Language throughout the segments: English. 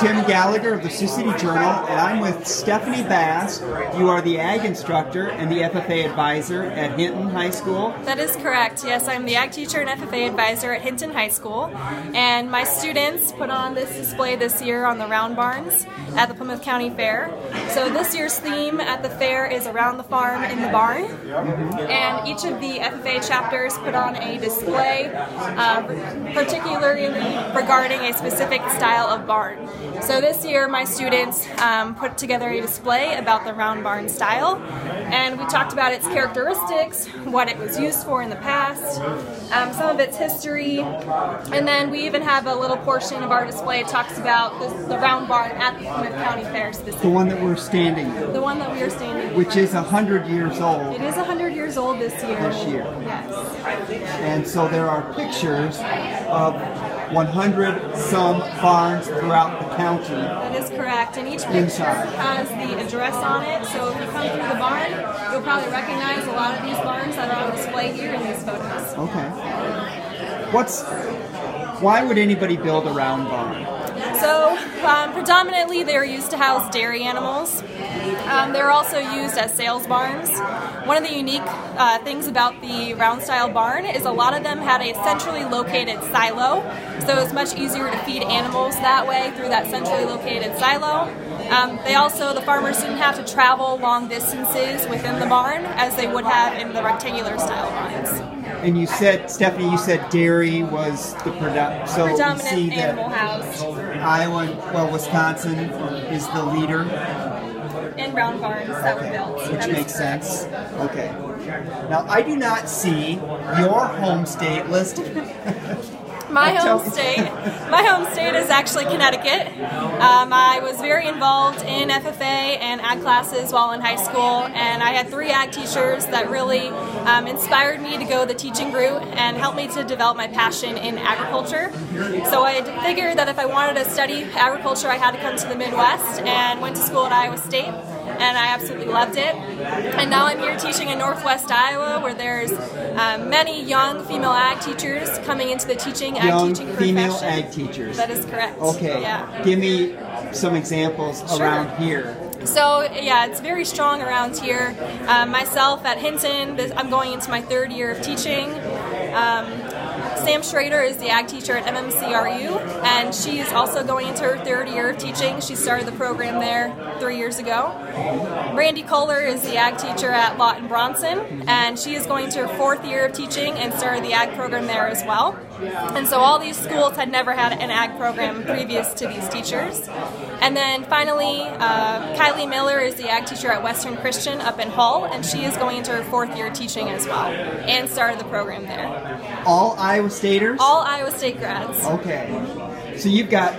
Tim Gallagher of the Sioux City Journal, and I'm with Stephanie Bass. You are the Ag instructor and the FFA advisor at Hinton High School. That is correct. Yes, I'm the Ag teacher and FFA advisor at Hinton High School, and my students put on this display this year on the round barns at the Plymouth County Fair. So this year's theme at the fair is Around the Farm in the Barn, and each of the FFA chapters put on a display particularly regarding a specific style of barn. So this year my students put together a display about the round barn style, and we talked about its characteristics, what it was used for in the past, some of its history, and then we even have a little portion of our display that talks about the round barn at the Plymouth County Fair specifically. The one that we're standing in. The one that we are standing in. Which is 100 years old. It is 100 years old this year. Yes. And so there are pictures of 100 some barns throughout the county. That is correct, and each picture has the address on it, so if you come through the barn, you'll probably recognize a lot of these barns that are on display here in these photos. Okay. Why would anybody build a round barn? So, predominantly they're used to house dairy animals. They're also used as sales barns. One of the unique things about the round style barn is a lot of them had a centrally located silo, so it's much easier to feed animals that way through that centrally located silo. The farmers didn't have to travel long distances within the barn as they would have in the rectangular style barns. And you said, Stephanie, dairy was the predominant animal house. Wisconsin is the leader. In round barns that were built. Which makes sense. Okay. Now, I do not see your home state listed. My home state is actually Connecticut. I was very involved in FFA and ag classes while in high school, and I had 3 ag teachers that really inspired me to go the teaching route and helped me to develop my passion in agriculture. So I figured that if I wanted to study agriculture, I had to come to the Midwest, and went to school at Iowa State, and I absolutely loved it. And now I'm here teaching in Northwest Iowa, where there's many young female ag teachers coming into the teaching profession. Female ag teachers. That is correct. Okay. Yeah. Give me some examples around here. So, yeah, it's very strong around here. Myself at Hinton, I'm going into my 3rd year of teaching. Sam Schrader is the ag teacher at MMCRU, and she is also going into her 3rd year of teaching. She started the program there 3 years ago. Brandy Kohler is the ag teacher at Lawton Bronson, and she is going to her 4th year of teaching and started the ag program there as well. And so all these schools had never had an ag program previous to these teachers. And then finally, Kylie Miller is the ag teacher at Western Christian up in Hull, and she is going into her 4th year teaching as well, and started the program there. All Iowa Staters? All Iowa State grads. Okay. So you've got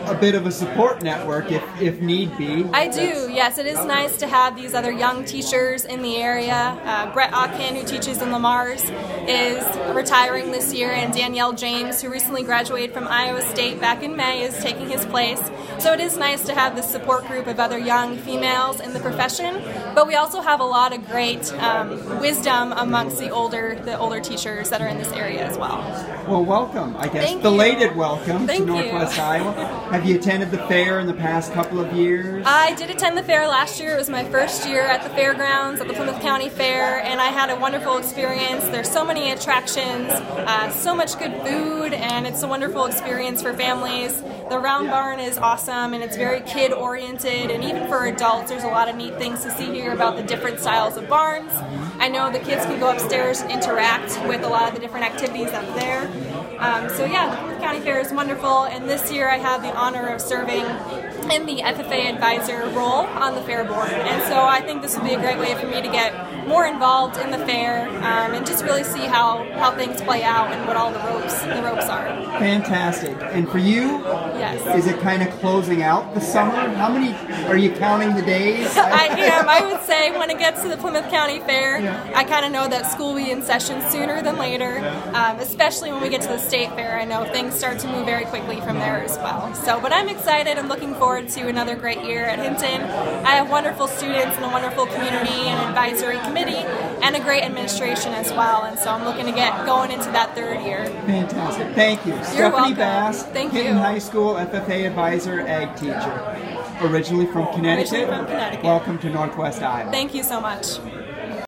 a bit of a support network if need be. I do, yes. It is nice to have these other young teachers in the area. Brett Otkin, who teaches in Lamar's, is retiring this year, and Danielle James, who recently graduated from Iowa State back in May, is taking his place. So it is nice to have this support group of other young females in the profession, but we also have a lot of great wisdom amongst the older teachers that are in this area as well. Well, welcome, I guess. Thank Belated you. Welcome Thank to Northwest Iowa. Have you attended the fair in the past couple of years? I did attend the fair last year. It was my 1st year at the fairgrounds at the Plymouth County Fair, and I had a wonderful experience. There's so many attractions, so much good food, and it's a wonderful experience for families. The round barn is awesome, and it's very kid-oriented, and even for adults, there's a lot of neat things to see here about the different styles of barns. I know the kids can go upstairs and interact with a lot of the different activities up there. So yeah, the Plymouth County Fair is wonderful, and this year I have the honor of serving in the FFA advisor role on the fair board, and so I think this would be a great way for me to get more involved in the fair and just really see how things play out and what all the ropes are. Fantastic. And for you, yes, is it kind of closing out the summer? How many are you counting the days? I am. I would say when it gets to the Plymouth County Fair, I kind of know that school will be in session sooner than later, especially when we get to the state fair. I know things start to move very quickly from there as well. So, but I'm excited. I'm looking forward forward to another great year at Hinton. I have wonderful students and a wonderful community and advisory committee and a great administration as well, and so I'm looking to get going into that third year. Fantastic. Thank you. You're Stephanie welcome. Bass, Thank Hinton you. High School FFA Advisor, Ag Teacher. Originally from Connecticut. Originally from Connecticut. Welcome to Northwest Iowa. Thank you so much.